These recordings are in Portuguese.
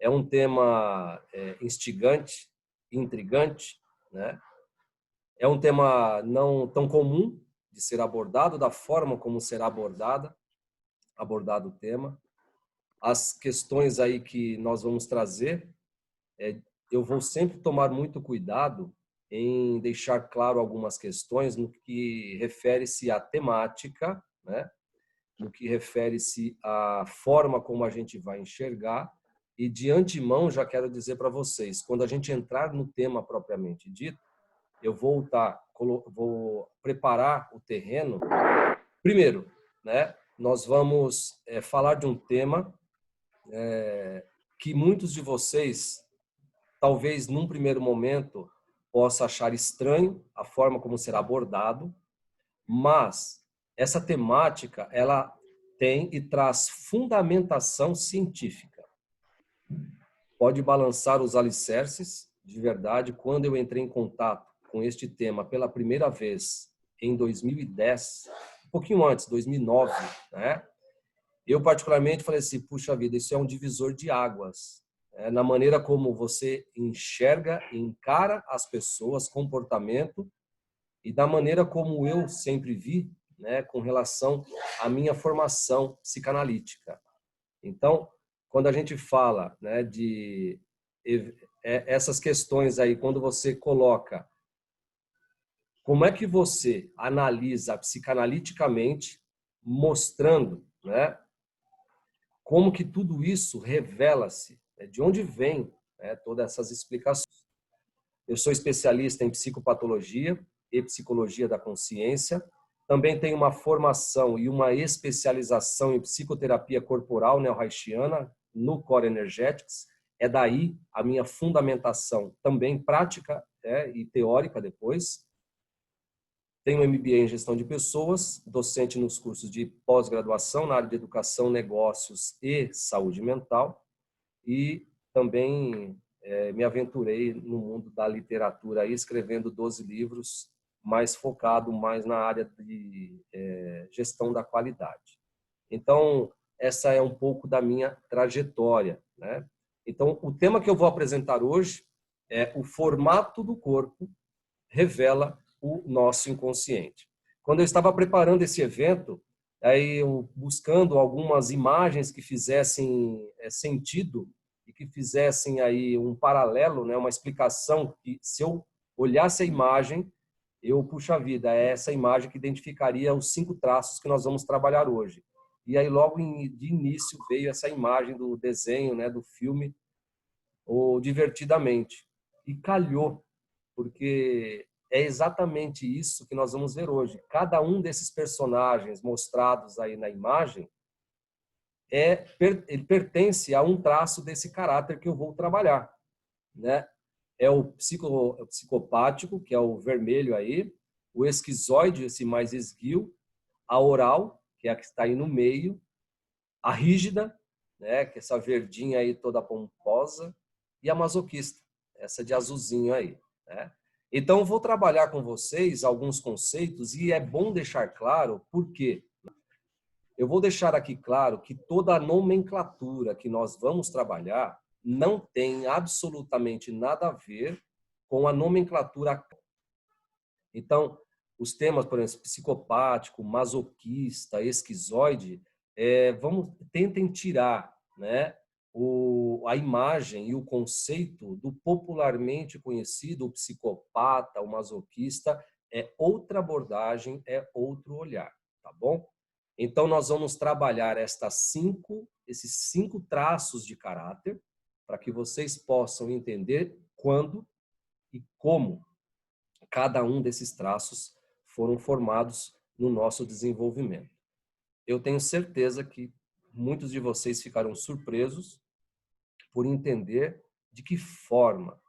É um tema instigante, intrigante, né? É um tema não tão comum de ser abordado, da forma como será abordado o tema. As questões aí que nós vamos trazer, eu vou sempre tomar muito cuidado em deixar claro algumas questões no que refere-se à temática, né? No que refere-se à forma como a gente vai enxergar. E de antemão já quero dizer para vocês, quando a gente entrar no tema propriamente dito, eu vou preparar o terreno. Primeiro, né? Nós vamos falar de um tema que muitos de vocês, talvez num primeiro momento, possa achar estranho a forma como será abordado, mas essa temática, ela tem e traz fundamentação científica. Pode balançar os alicerces, de verdade. Quando eu entrei em contato com este tema pela primeira vez, em 2010, um pouquinho antes, 2009, né? Eu particularmente falei assim, puxa vida, isso é um divisor de águas. Na maneira como você enxerga e encara as pessoas, comportamento, e da maneira como eu sempre vi, né, com relação à minha formação psicanalítica. Então, quando a gente fala, né, de essas questões aí, quando você coloca como é que você analisa psicanaliticamente, mostrando, né, como que tudo isso revela-se, né, de onde vem, né, todas essas explicações. Eu sou especialista em psicopatologia e psicologia da consciência. Também tenho uma formação e uma especialização em psicoterapia corporal neo-haitiana no Core Energetics. É daí a minha fundamentação também prática e teórica depois. Tenho MBA em gestão de pessoas, docente nos cursos de pós-graduação na área de educação, negócios e saúde mental. E também me aventurei no mundo da literatura, aí, escrevendo 12 livros, mais focado mais na área de gestão da qualidade. Então, essa é um pouco da minha trajetória, né? Então, o tema que eu vou apresentar hoje é o formato do corpo revela o nosso inconsciente. Quando eu estava preparando esse evento, aí eu buscando algumas imagens que fizessem sentido e que fizessem aí um paralelo, né, uma explicação que se eu olhasse a imagem, puxa vida, é essa imagem que identificaria os 5 traços que nós vamos trabalhar hoje. E aí logo de início veio essa imagem do desenho, né, do filme, o Divertidamente. E calhou, porque é exatamente isso que nós vamos ver hoje. Cada um desses personagens mostrados aí na imagem, ele pertence a um traço desse caráter que eu vou trabalhar, né? É o psicopático, que é o vermelho aí, o esquizoide, esse mais esguio, a oral, que é a que está aí no meio, a rígida, né, que é essa verdinha aí toda pomposa, e a masoquista, essa de azulzinho aí, né? Então, eu vou trabalhar com vocês alguns conceitos e é bom deixar claro por quê. Eu vou deixar aqui claro que toda a nomenclatura que nós vamos trabalhar não tem absolutamente nada a ver com a nomenclatura. Então, os temas, por exemplo, psicopático, masoquista, esquizoide, tentem tirar, né, a imagem e o conceito do popularmente conhecido o psicopata, o masoquista. É outra abordagem, é outro olhar, tá bom? Então, nós vamos trabalhar esses 5 traços de caráter para que vocês possam entender quando e como cada um desses traços foram formados no nosso desenvolvimento. Eu tenho certeza que muitos de vocês ficaram surpresos por entender de que forma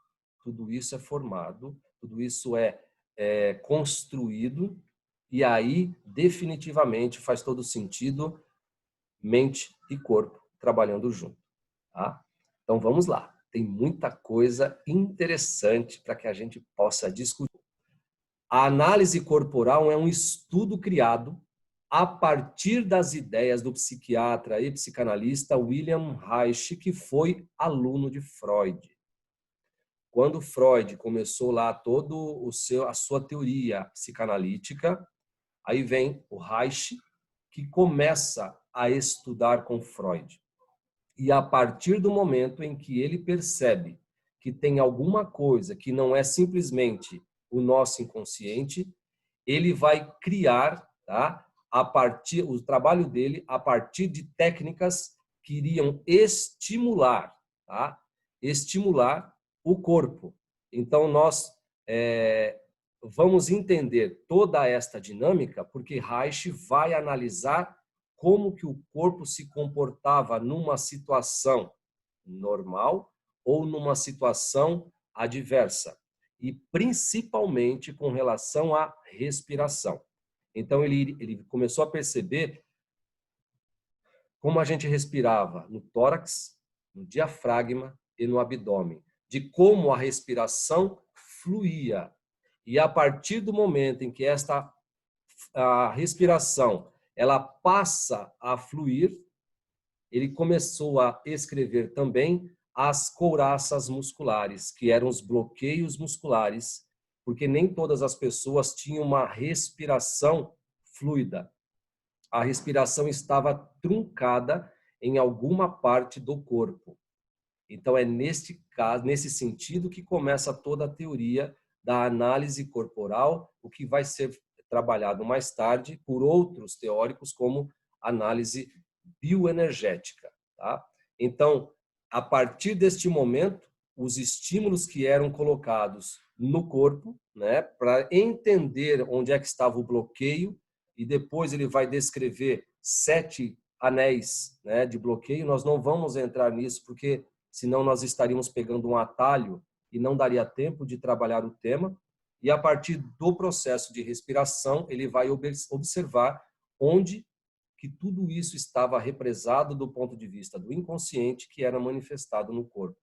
tudo isso é formado, tudo isso é construído, e aí definitivamente faz todo sentido mente e corpo trabalhando junto, tá? Então vamos lá, tem muita coisa interessante para que a gente possa discutir. A análise corporal é um estudo criado a partir das ideias do psiquiatra e psicanalista William Reich, que foi aluno de Freud. Quando Freud começou lá a sua teoria psicanalítica, aí vem o Reich, que começa a estudar com Freud. E a partir do momento em que ele percebe que tem alguma coisa que não é simplesmente o nosso inconsciente, ele vai criar, tá, o trabalho dele a partir de técnicas que iriam estimular, tá, estimular o corpo. Então, nós vamos entender toda esta dinâmica, porque Reich vai analisar como que o corpo se comportava numa situação normal ou numa situação adversa, e principalmente com relação à respiração. Então, ele começou a perceber como a gente respirava no tórax, no diafragma e no abdômen, de como a respiração fluía. E a partir do momento em que a respiração ela passa a fluir, ele começou a escrever também as couraças musculares, que eram os bloqueios musculares, porque nem todas as pessoas tinham uma respiração fluida. A respiração estava truncada em alguma parte do corpo. Então, é nesse sentido que começa toda a teoria da análise corporal, o que vai ser trabalhado mais tarde por outros teóricos, como análise bioenergética. Tá? Então, a partir deste momento, os estímulos que eram colocados no corpo, né, para entender onde é que estava o bloqueio, e depois ele vai descrever 7 anéis, né, de bloqueio. Nós não vamos entrar nisso, porque senão nós estaríamos pegando um atalho e não daria tempo de trabalhar o tema. E a partir do processo de respiração, ele vai observar onde que tudo isso estava represado do ponto de vista do inconsciente, que era manifestado no corpo.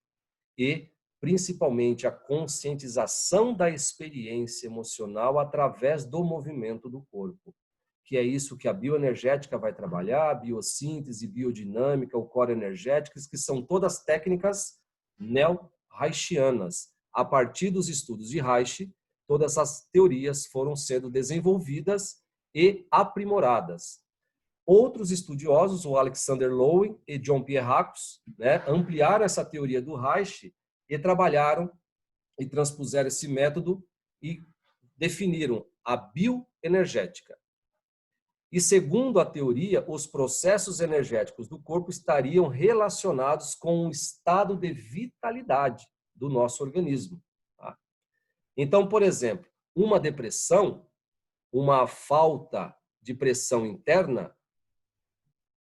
E, principalmente, a conscientização da experiência emocional através do movimento do corpo, que é isso que a bioenergética vai trabalhar, a biossíntese, biodinâmica, o core energéticos, que são todas técnicas neo-reichianas. A partir dos estudos de Reich, todas essas teorias foram sendo desenvolvidas e aprimoradas. Outros estudiosos, o Alexander Lowen e John Pierracos, né, ampliaram essa teoria do Reich e trabalharam e transpuseram esse método e definiram a bioenergética. E segundo a teoria, os processos energéticos do corpo estariam relacionados com o estado de vitalidade do nosso organismo. Tá? Então, por exemplo, uma depressão, uma falta de pressão interna,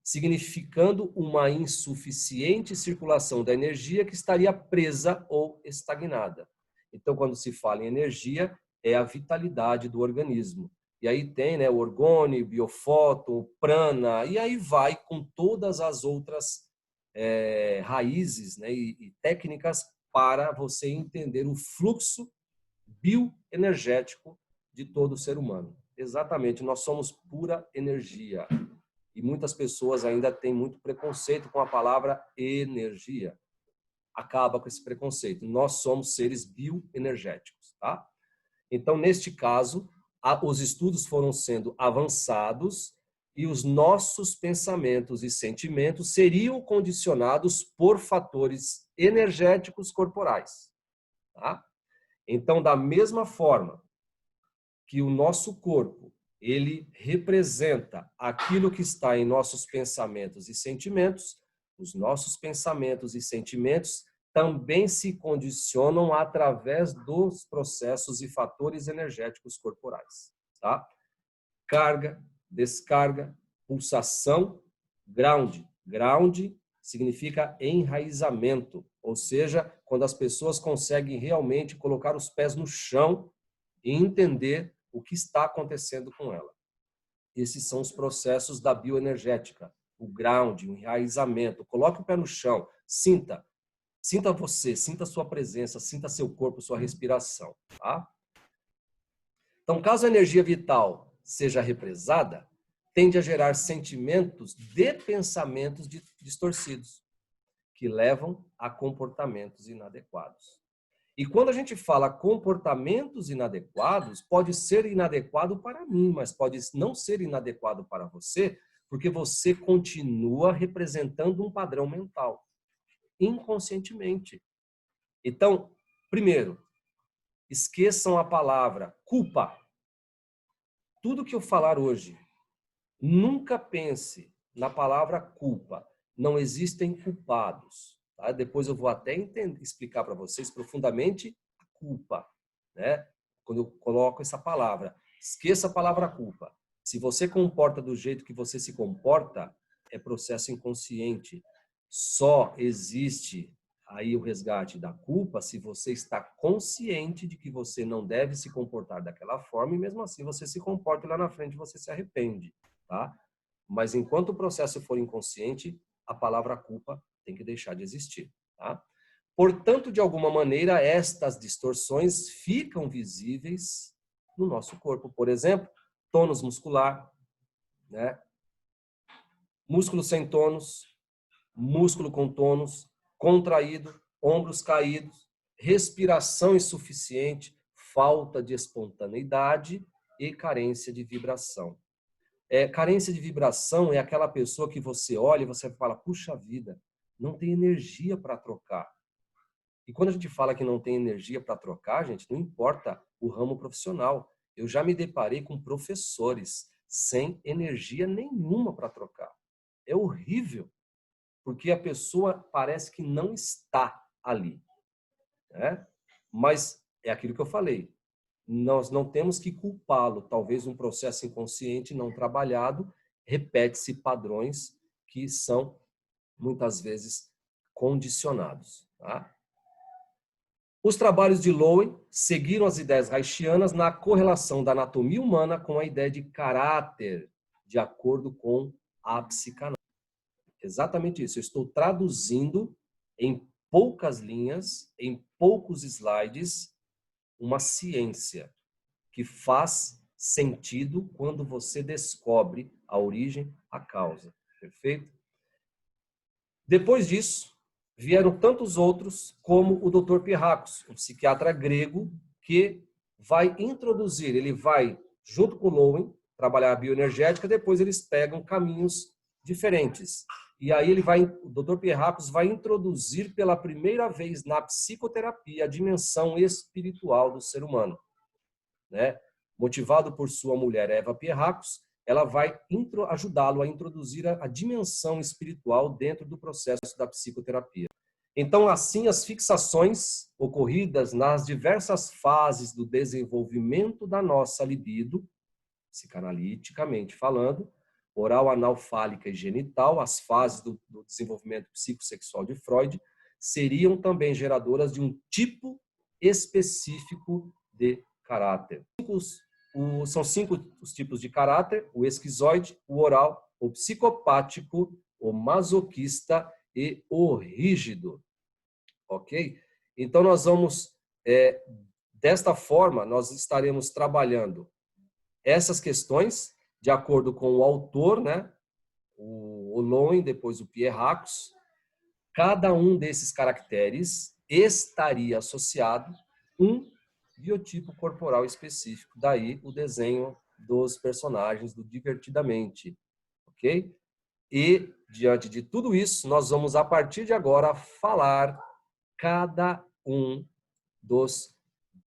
significando uma insuficiente circulação da energia que estaria presa ou estagnada. Então, quando se fala em energia, é a vitalidade do organismo. E aí tem, né, o orgone, o biofoto, o prana, e aí vai com todas as outras raízes, né, e técnicas para você entender o fluxo bioenergético de todo ser humano. Exatamente, nós somos pura energia. E muitas pessoas ainda têm muito preconceito com a palavra energia. Acaba com esse preconceito. Nós somos seres bioenergéticos, tá? Então, neste caso, os estudos foram sendo avançados e os nossos pensamentos e sentimentos seriam condicionados por fatores energéticos corporais, tá? Então, da mesma forma que o nosso corpo ele representa aquilo que está em nossos pensamentos e sentimentos, os nossos pensamentos e sentimentos também se condicionam através dos processos e fatores energéticos corporais. Tá? Carga, descarga, pulsação, ground. Ground significa enraizamento, ou seja, quando as pessoas conseguem realmente colocar os pés no chão e entender o que está acontecendo com ela. Esses são os processos da bioenergética, o ground, o enraizamento. Coloque o pé no chão, sinta você, sinta a sua presença, sinta seu corpo, sua respiração. Tá? Então, caso a energia vital seja represada, tende a gerar sentimentos de pensamentos distorcidos, que levam a comportamentos inadequados. E quando a gente fala comportamentos inadequados, pode ser inadequado para mim, mas pode não ser inadequado para você, porque você continua representando um padrão mental, inconscientemente. Então, primeiro, esqueçam a palavra culpa. Tudo que eu falar hoje, nunca pense na palavra culpa. Não existem culpados. Tá? Depois eu vou até explicar para vocês profundamente a culpa, né? Quando eu coloco essa palavra. Esqueça a palavra culpa. Se você comporta do jeito que você se comporta, é processo inconsciente. Só existe aí o resgate da culpa se você está consciente de que você não deve se comportar daquela forma e mesmo assim você se comporta e lá na frente você se arrepende, tá? Mas enquanto o processo for inconsciente, a palavra culpa tem que deixar de existir, tá? Portanto, de alguma maneira, estas distorções ficam visíveis no nosso corpo. Por exemplo, tônus muscular, né? Músculo sem tônus, músculo com tônus, contraído, ombros caídos, respiração insuficiente, falta de espontaneidade e carência de vibração. Carência de vibração é aquela pessoa que você olha e você fala, puxa vida, não tem energia para trocar. E quando a gente fala que não tem energia para trocar, gente, não importa o ramo profissional. Eu já me deparei com professores sem energia nenhuma para trocar. É horrível, porque a pessoa parece que não está ali, né? Mas é aquilo que eu falei. Nós não temos que culpá-lo. Talvez um processo inconsciente não trabalhado repete-se padrões que são muitas vezes condicionados, tá? Os trabalhos de Lowen seguiram as ideias reichianas na correlação da anatomia humana com a ideia de caráter, de acordo com a psicanálise. Exatamente isso. Eu estou traduzindo em poucas linhas, em poucos slides, uma ciência que faz sentido quando você descobre a origem, a causa. Perfeito? Depois disso, vieram tantos outros, como o Dr. Pirracos, um psiquiatra grego que vai introduzir, ele vai, junto com Lowen, trabalhar a bioenergética, depois eles pegam caminhos diferentes. E aí o Dr. Pirracos vai introduzir pela primeira vez na psicoterapia a dimensão espiritual do ser humano, né? Motivado por sua mulher Eva Pirracos, ela vai ajudá-lo a introduzir a dimensão espiritual dentro do processo da psicoterapia. Então, assim, as fixações ocorridas nas diversas fases do desenvolvimento da nossa libido, psicanaliticamente falando, oral, anal, fálica e genital, as fases do desenvolvimento psicossexual de Freud, seriam também geradoras de um tipo específico de caráter. São 5 os tipos de caráter: o esquizoide, o oral, o psicopático, o masoquista e o rígido. Ok? Então, nós vamos, desta forma, nós estaremos trabalhando essas questões de acordo com o autor, né? O Lowen, depois o Pirracos. Cada um desses caracteres estaria associado a um biotipo corporal específico. Daí o desenho dos personagens do Divertidamente, ok? E, diante de tudo isso, nós vamos, a partir de agora, falar cada um dos